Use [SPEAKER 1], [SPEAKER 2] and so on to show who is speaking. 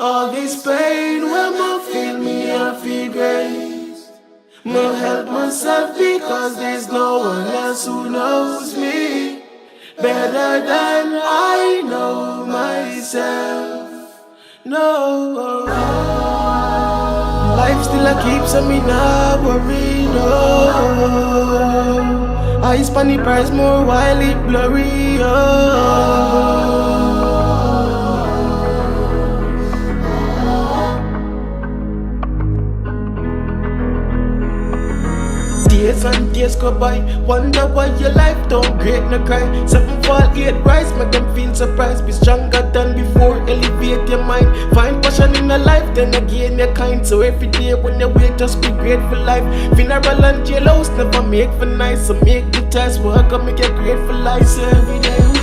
[SPEAKER 1] All this pain when I feel me, I feel grace. No help myself because there's no one else who knows me better than I know myself. No, life still a keeps me not worry. No, I span the price more while it blurry. Days and days go by, wonder why your life don't great no cry. 7 fall 8 rise, make them feel surprised. Be stronger than before, elevate your mind. Find passion in a life, then again your kind. So every day when you wake, just be grateful life. Funeral and jailhouse never make for nice. So make the choice, work and make it grateful life. So every day